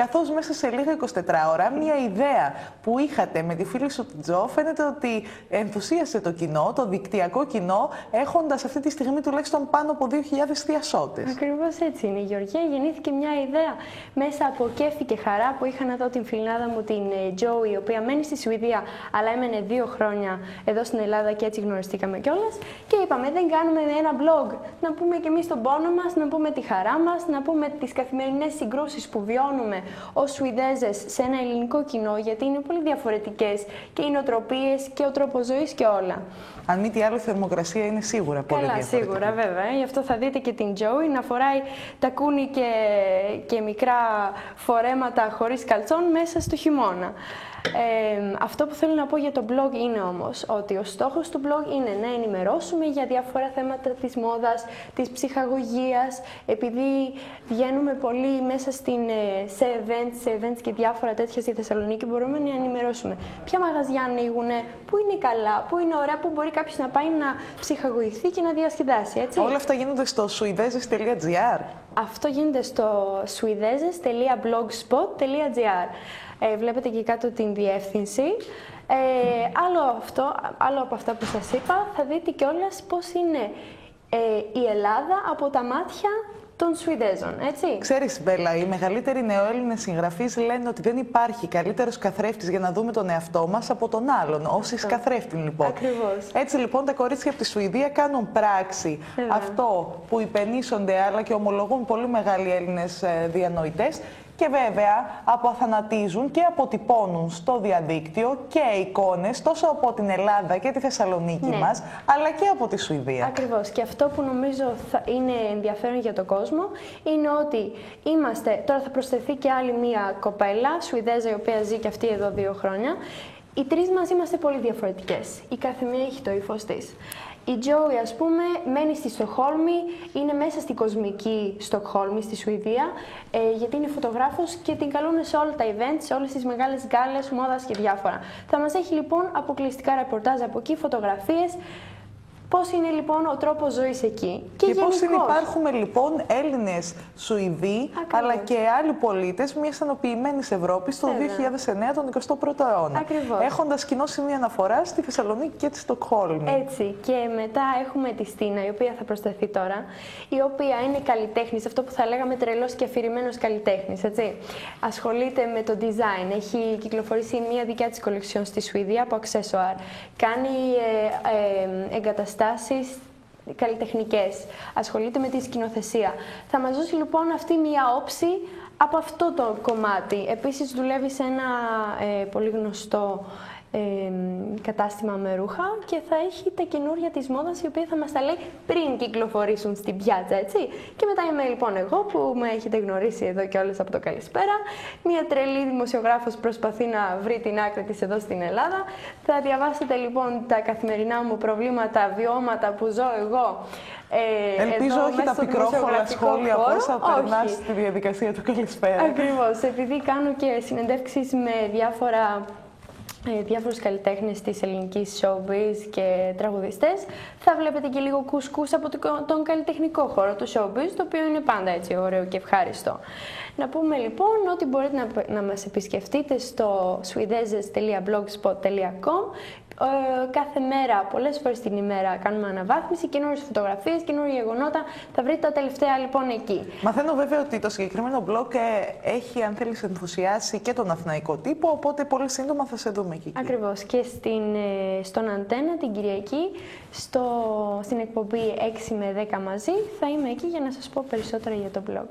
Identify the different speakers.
Speaker 1: καθώς μέσα σε λίγα 24 ώρα μια ιδέα που είχατε με τη φίλη σου την Τζο φαίνεται ότι ενθουσίασε το κοινό, το δικτυακό κοινό, έχοντας αυτή τη στιγμή τουλάχιστον πάνω από 2.000 θειασότες.
Speaker 2: Ακριβώς έτσι είναι, Γεωργία. Γεννήθηκε μια ιδέα μέσα από κέφι και χαρά που είχα να δω την φιλινάδα μου, την Τζο, η οποία μένει στη Σουηδία, αλλά έμενε 2 χρόνια εδώ στην Ελλάδα και έτσι γνωριστήκαμε κιόλας. Και είπαμε, δεν κάνουμε ένα blog. Να πούμε κι εμείς τον πόνο μας, να πούμε τη χαρά μας, να πούμε τις καθημερινές συγκρούσεις που βιώνουμε ως Σουηδέζες σε ένα ελληνικό κοινό, γιατί είναι πολύ διαφορετικές και οι νοοτροπίες και ο τρόπος ζωής και όλα.
Speaker 1: Αν μη τι άλλο, η θερμοκρασία είναι σίγουρα πολύ διαφορετική.
Speaker 2: Καλά, σίγουρα, βέβαια. Γι' αυτό θα δείτε και την Τζόι να φοράει τακούνι και μικρά φορέματα χωρίς καλτσόν μέσα στο χειμώνα. Αυτό που θέλω να πω για το blog είναι όμως ότι ο στόχος του blog είναι να ενημερώσουμε για διάφορα θέματα της μόδας, της ψυχαγωγίας, επειδή βγαίνουμε πολύ μέσα σε events και διάφορα τέτοια στη Θεσσαλονίκη, μπορούμε να ενημερώσουμε ποια μαγαζιά ανοίγουν, πού είναι καλά, πού είναι ωραία, πού μπορεί κάποιος να πάει να ψυχαγωγηθεί και να διασκεδάσει, έτσι.
Speaker 1: Όλα αυτά γίνονται στο swedeses.gr. Αυτό
Speaker 2: γίνεται στο swedeses.blogspot.gr. Βλέπετε εκεί κάτω την διεύθυνση. Άλλο από αυτά που σας είπα, θα δείτε κιόλας πώς είναι η Ελλάδα από τα μάτια των Σουηδέζων, έτσι.
Speaker 1: Ξέρεις, Μπέλα, οι μεγαλύτεροι νεοέλληνες συγγραφείς λένε ότι δεν υπάρχει καλύτερος καθρέφτης για να δούμε τον εαυτό μας από τον άλλον. Όσοι καθρέφτη, λοιπόν.
Speaker 2: Ακριβώς.
Speaker 1: Έτσι, λοιπόν, τα κορίτσια από τη Σουηδία κάνουν πράξη αυτό που υπενήσονται, αλλά και ομολογούν πολύ μεγάλοι Έλληνες διανοητές. Και βέβαια αποαθανατίζουν και αποτυπώνουν στο διαδίκτυο και εικόνες τόσο από την Ελλάδα και τη Θεσσαλονίκη μας, αλλά και από τη Σουηδία.
Speaker 2: Ακριβώς. Και αυτό που νομίζω είναι ενδιαφέρον για τον κόσμο είναι ότι τώρα θα προσθεθεί και άλλη μία κοπέλα, Σουηδέζα, η οποία ζει και αυτή εδώ 2 χρόνια. Οι τρεις μας είμαστε πολύ διαφορετικές. Η κάθε μία έχει το ύφος της. Η Τζόι, ας πούμε, μένει στη Στοκχόλμη, είναι μέσα στην κοσμική Στοκχόλμη, στη Σουηδία, γιατί είναι φωτογράφος και την καλούν σε όλα τα events, σε όλες τις μεγάλες γκάλες, μόδας και διάφορα. Θα μας έχει λοιπόν αποκλειστικά ρεπορτάζ από εκεί, φωτογραφίες. Πώς είναι λοιπόν ο τρόπος ζωής εκεί.
Speaker 1: Και πώς υπάρχουμε λοιπόν Έλληνες, Σουηδοί, αλλά και άλλοι πολίτες μιας ενοποιημένης Ευρώπης το 2009, τον 21ο αιώνα.
Speaker 2: Ακριβώς.
Speaker 1: Έχοντας κοινό σημείο αναφορά στη Θεσσαλονίκη και τη Στοκχόλμη.
Speaker 2: Έτσι. Και μετά έχουμε τη Στίνα, η οποία θα προσθεθεί τώρα, η οποία είναι καλλιτέχνης, αυτό που θα λέγαμε τρελός και αφηρημένος καλλιτέχνης, έτσι. Ασχολείται με το design, έχει κυκλοφορήσει μια δικιά της κολεξιόν στη Σουηδία από Accessoire. Κάνει εγκαταστάσεις καλλιτεχνικές, ασχολείται με τη σκηνοθεσία. Θα μας δώσει λοιπόν αυτή μια όψη από αυτό το κομμάτι. Επίσης δουλεύει σε ένα πολύ γνωστό κατάστημα με ρούχα και θα έχει τα καινούρια της μόδας, η οποία θα μας τα λέει πριν κυκλοφορήσουν στην πιάτσα, έτσι. Και μετά είμαι λοιπόν εγώ που με έχετε γνωρίσει εδώ και όλες από το καλησπέρα. Μια τρελή δημοσιογράφος προσπαθεί να βρει την άκρη της εδώ στην Ελλάδα. Θα διαβάσετε λοιπόν τα καθημερινά μου προβλήματα, βιώματα που ζω εγώ.
Speaker 1: Ελπίζω όχι τα πικρόχολα σχόλια πόσα περνάς στη διαδικασία του καλησπέρα.
Speaker 2: Ακριβώς, επειδή κάνω και συνεντεύξεις με διάφορους καλλιτέχνες της ελληνικής showbiz και τραγουδιστές, θα βλέπετε και λίγο κουσκούς από τον καλλιτεχνικό χώρο του showbiz, το οποίο είναι πάντα έτσι ωραίο και ευχάριστο. Να πούμε λοιπόν ότι μπορείτε να μας επισκεφτείτε στο swedeses.blogspot.com. Κάθε μέρα, πολλές φορές την ημέρα, κάνουμε αναβάθμιση, καινούριες φωτογραφίες, καινούργια γεγονότα. Θα βρείτε τα τελευταία λοιπόν εκεί.
Speaker 1: Μαθαίνω βέβαια ότι το συγκεκριμένο blog έχει, αν θέλεις, ενθουσιάσει και τον αθηναϊκό τύπο, οπότε πολύ σύντομα θα σε δούμε εκεί.
Speaker 2: Ακριβώς. Και στον Αντένα την Κυριακή, στην εκπομπή 6 με 10 μαζί, θα είμαι εκεί για να σας πω περισσότερα για το blog.